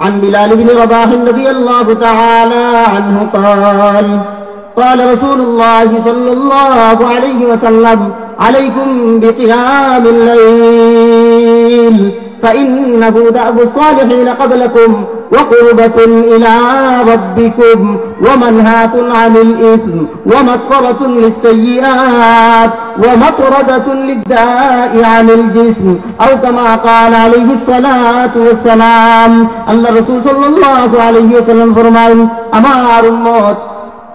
عن بلال بن رباح رضي الله تعالى عنه قال قال رسول الله صلى الله عليه وسلم عليكم بقيام الليل فإنه دأب الصالحين قبلكم وقربة إلى ربكم ومنهاة عن الإثم ومغفرة للسيئات ومطردة للداء عن الجسم أو كما قال عليه الصلاة والسلام الله رسول صلى الله عليه وسلم فرمائن আমার উম্মত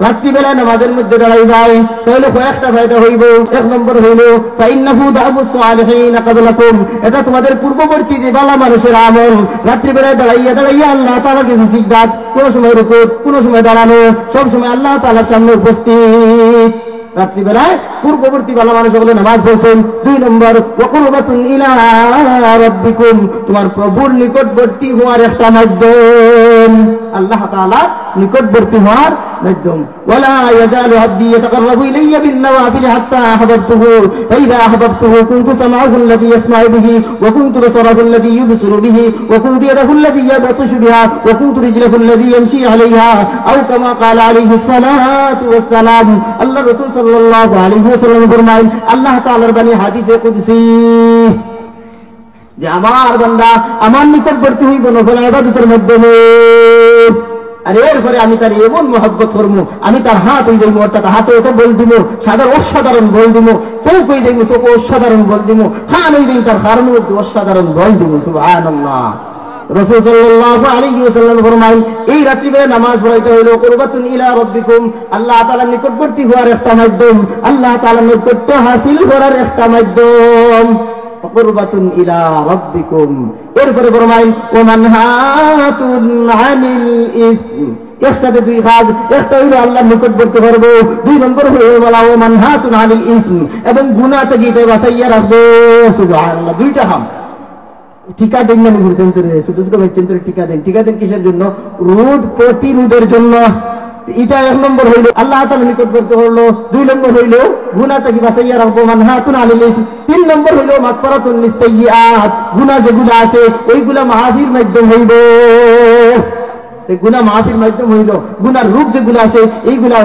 রাত্রিবেলা নামাজের মধ্যে দাঁড়াইবাই তাহলে কয়েকটা ফায়দা হইব। এক নম্বর হইল ফাইন্নাহু দাবুস সালিহিন ক্বাবলাকুম, এটা তোমাদের পূর্ববর্তী যে ভালো মানুষের আমল। রাত্রিবেলায় দাঁড়াইয়া দাঁড়াইয়া আল্লাহ তাআলার কাছে সিজদাত, কোন সময় রুকু, কোন সময় দাঁড়ানো, সব সময় আল্লাহ তাআলার সামনে উপস্থিত। রাত্রিবেলায় পূর্ববর্তী ভালো মানুষ বলে নামাজ পড়ছেন। দুই নম্বর ওয়াকুরবাতুন ইলা রাব্বিকুম, তোমার প্রভুর নিকটবর্তী হওয়ার একটা মাধ্যম, আল্লাহ তাআলা নিকটবর্তী হওয়ার মাধ্যম। ওয়ালা ইয়াজালু আবদি ইয়াতাকাররাবু ইলাইয়া বিন-নওয়াফিল হাত্তা আহবাবতুহু ফাইযা আহবাবতুহু কুনতু সামা'ুহু আল্লাযী ইয়াসমা'ু বিহি ওয়া কুনতু বাসারাহু আল্লাযী ইউবসিরু বিহি ওয়া কুনতু ইয়াদাহু আল্লাযী ইয়াবতাশু বিহা ওয়া কুনতু রিজলাহু আল্লাযী ইয়ামশি আলাইহা আও কামা ক্বালা আলাইহিস সালাতু ওয়াস সালাম। আল্লাহ রাসূল সাল্লাল্লাহু আলাইহি ওয়াসাল্লাম ফরমায়েন, আল্লাহ তাআলার বাণী হাদিসে কুদসি যে আমার বান্দা আমার নিকটবর্তী হইব নফল ইবাদতের মাধ্যমে। আর এরপরে আমি তার এমন মহব্বত করবো, আমি তার হাত হয়ে যাইব, অর্থাৎ হাতে এত বল দিব, অসাধারণ বল দিব, চোখ হয়ে যাইব, চোখ অসাধারণ বল দিব, খান হয়ে যাইব, তার খানের মধ্যে অসাধারণ বল দিব। সুবহানাল্লাহ। রাসূল সাল্লাল্লাহু আলাইহি ওয়াসাল্লাম ফরমায়েন, এই রাত্রিবেলা নামাজ পড়াইতে হইল কুরবাতুন ইলা রাব্বিকুম, আল্লাহ তাআলার নিকটবর্তী হওয়ার একটা মাধ্যম, আল্লাহ তাআলার নৈকট্য হাসিল করার একটা মাধ্যম। কুরবাতুন ইলা রাব্বিকুম, এরপরে ফরমায়েন ওয়া মানহাতুন আনিল ইসম, এর সাথে দুই কাজ, একটা হইল আল্লাহর নিকটবর্তী করব, দুই নম্বর হইল বলা ওয়া মানহাতুন আনিল ইসম, এবং গুনাহ থেকে বাঁচাইয়া রাখবো। সুবহানাল্লাহ। দুইটা কাম। টিকা দেন না ঘুরতেন তোরে, ছোট ছোট বাচ্চাদের তোরে টিকা দেন। টিকা দেন কিসের জন্য? রোদ প্রতিরোধের জন্য। এটা এক নম্বর হইল আল্লাহ তাআলা নিকটবর্তী হলো, দুই নম্বর হইল গুনাহ থেকে বাঁচাইয়া রাখবো, মানহাতুন আনিল ইসম, তিন নম্বর হইল মাগফিরাতুন লিস-সাইয়্যাত, গুনাহ যেগুলো আছে ওইগুলা মাফির মাধ্যম হইব। গুনাহ মাফির মাধ্যম হইল, গুনার রূপ যেগুলো আছে এইগুলা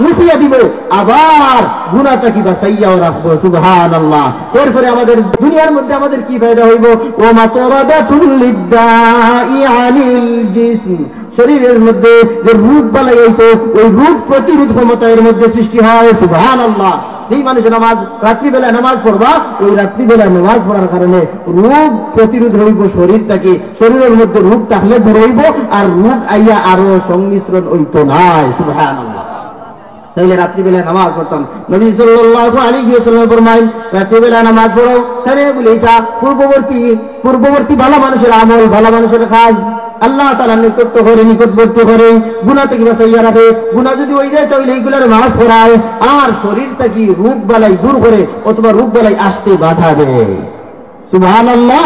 মুছিয়া দিব, আবার গুনাহটা কি বাঁচাইয়াও রাখবো। সুবহানাল্লাহ। এরপরে আমাদের দুনিয়ার মধ্যে আমাদের কি ফায়দা হইব? ওয়া মাতরাদাতুল লিদ-দাই আনিল জিসম, শরীরের মধ্যে যে রোগ বালাই হইতো ওই রোগ প্রতিরোধ ক্ষমতা এর মধ্যে সৃষ্টি হয়। সুবহানাল্লাহ। যেই মানুষের নামাজ রাত্রিবেলা নামাজ পড়বা, ওই রাত্রিবেলা নামাজ পড়ার কারণে রোগ প্রতিরোধ হইব শরীরটাকে, শরীরের মধ্যে রোগ থাকলে দূর হইব, আর রোগ আইয়া আরো সংমিশ্রণ হইতো নাই। সুবহানাল্লাহ। তাইলে রাত্রিবেলা নামাজ পড়তাম। নবী সাল্লাল্লাহু আলাইহি ওয়াসাল্লাম ফরমায়েন, রাত্রিবেলা নামাজ পড়ো, কেন বলে এটা পূর্ববর্তী ভালো মানুষের আমল, ভালো মানুষের কাজ। আল্লাহ তাআলা নিকটবর্তী করে, গুনাহ থেকে বাঁচাইয়া রাখে। গুনাহ যদি হয়ে যায় তাহলে এইগুলার মাফ করায়, আর শরীরটা কি রোগ বালাই দূর করে, অথবা রোগ বালাই আসতে বাধা দেয়। সুবহানাল্লাহ।